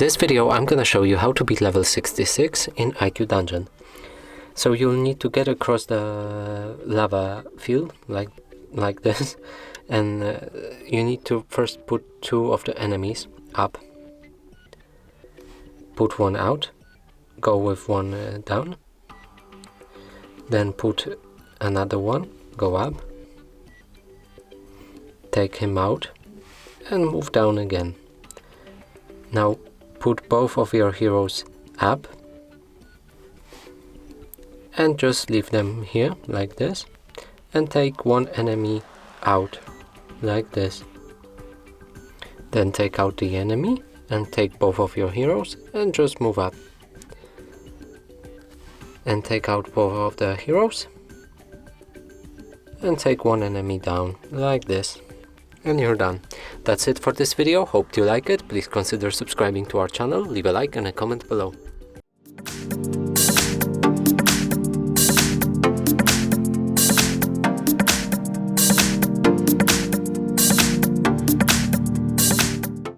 this video I'm gonna show you how to beat level 66 in IQ Dungeon. So you'll need to get across the lava field like this, and you need to first put 2 of the enemies up, put 1 out, go with 1 down, then put another 1, go up, take him out and move down again. Now put both of your heroes up and just leave them here like this, and take 1 enemy out like this. Then take out the enemy and take both of your heroes and just move up. And take out both of the heroes and take 1 enemy down like this. And you're done. That's it for this video. Hope you like it. Please consider subscribing to our channel, leave a like and a comment below.